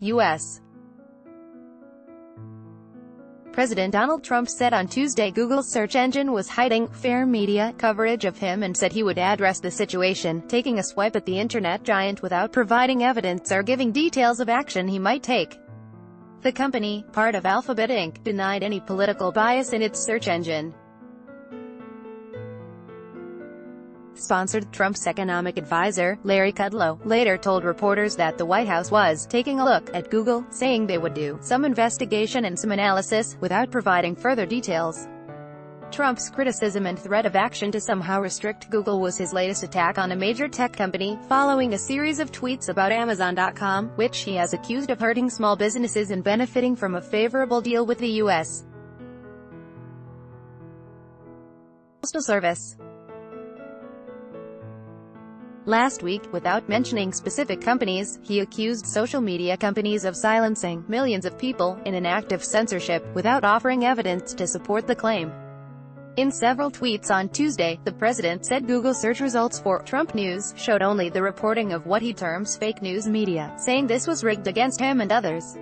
U.S. President Donald Trump said on Tuesday Google's search engine was hiding fair media coverage of him and said he would address the situation, taking a swipe at the internet giant without providing evidence or giving details of action he might take. The company, part of Alphabet Inc., denied any political bias in its search engine. Sponsored Trump's economic advisor, Larry Kudlow, later told reporters that the White House was taking a look at Google, saying they would do some investigation and some analysis, without providing further details. Trump's criticism and threat of action to somehow restrict Google was his latest attack on a major tech company, following a series of tweets about Amazon.com, which he has accused of hurting small businesses and benefiting from a favorable deal with the U.S. Postal Service. Last week, without mentioning specific companies, he accused social media companies of silencing millions of people in an act of censorship, without offering evidence to support the claim. In several tweets on Tuesday, the president said Google search results for Trump News showed only the reporting of what he terms fake news media, saying this was rigged against him and others.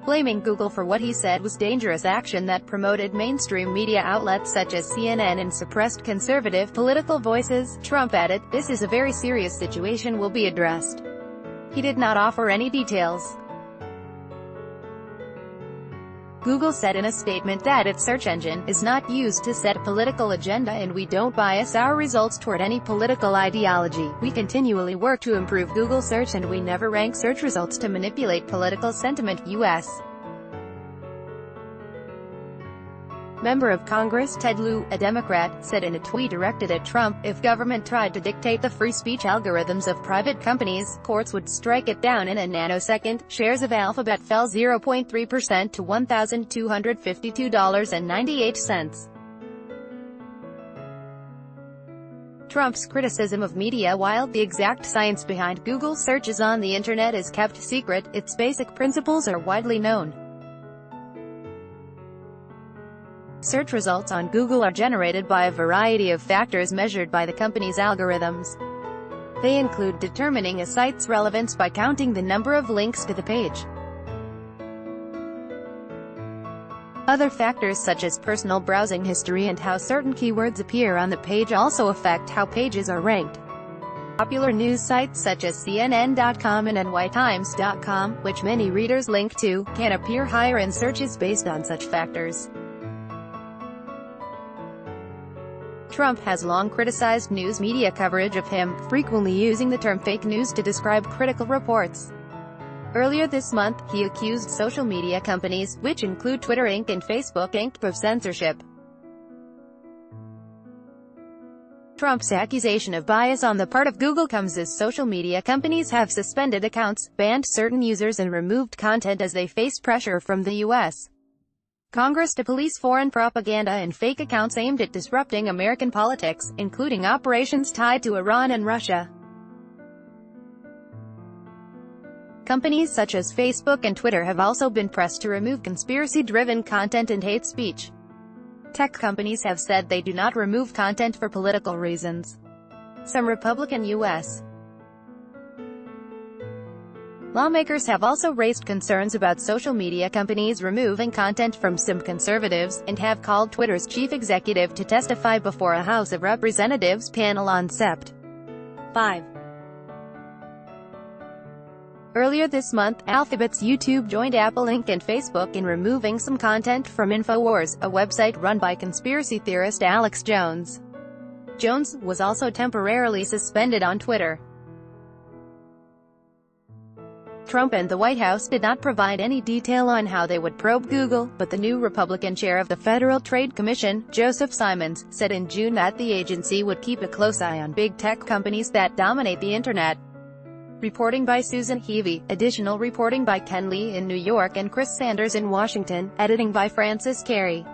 Blaming Google for what he said was dangerous action that promoted mainstream media outlets such as CNN and suppressed conservative political voices, Trump added, "This is a very serious situation, will be addressed." He did not offer any details. Google said in a statement that its search engine is not used to set a political agenda and we don't bias our results toward any political ideology. We continually work to improve Google search and we never rank search results to manipulate political sentiment. U.S. Member of Congress Ted Lieu, a Democrat, said in a tweet directed at Trump, if government tried to dictate the free speech algorithms of private companies, courts would strike it down in a nanosecond. Shares of Alphabet fell 0.3% to $1,252.98. Trump's criticism of media. While the exact science behind Google searches on the internet is kept secret, its basic principles are widely known. Search results on Google are generated by a variety of factors measured by the company's algorithms. They include determining a site's relevance by counting the number of links to the page. Other factors such as personal browsing history and how certain keywords appear on the page also affect how pages are ranked. Popular news sites such as CNN.com and NYTimes.com, which many readers link to, can appear higher in searches based on such factors. Trump has long criticized news media coverage of him, frequently using the term fake news to describe critical reports. Earlier this month, he accused social media companies, which include Twitter Inc. and Facebook Inc., of censorship. Trump's accusation of bias on the part of Google comes as social media companies have suspended accounts, banned certain users and removed content as they face pressure from the U.S. Congress to police foreign propaganda and fake accounts aimed at disrupting American politics, including operations tied to Iran and Russia. Companies such as Facebook and Twitter have also been pressed to remove conspiracy-driven content and hate speech. Tech companies have said they do not remove content for political reasons. Some Republican U.S. lawmakers have also raised concerns about social media companies removing content from some conservatives, and have called Twitter's chief executive to testify before a House of Representatives panel on Sept. 5. Earlier this month, Alphabet's YouTube joined Apple Inc. and Facebook in removing some content from InfoWars, a website run by conspiracy theorist Alex Jones. Jones was also temporarily suspended on Twitter. Trump and the White House did not provide any detail on how they would probe Google, but the new Republican chair of the Federal Trade Commission, Joseph Simons, said in June that the agency would keep a close eye on big tech companies that dominate the Internet. Reporting by Susan Heavey, additional reporting by Ken Lee in New York and Chris Sanders in Washington, editing by Francis Carey.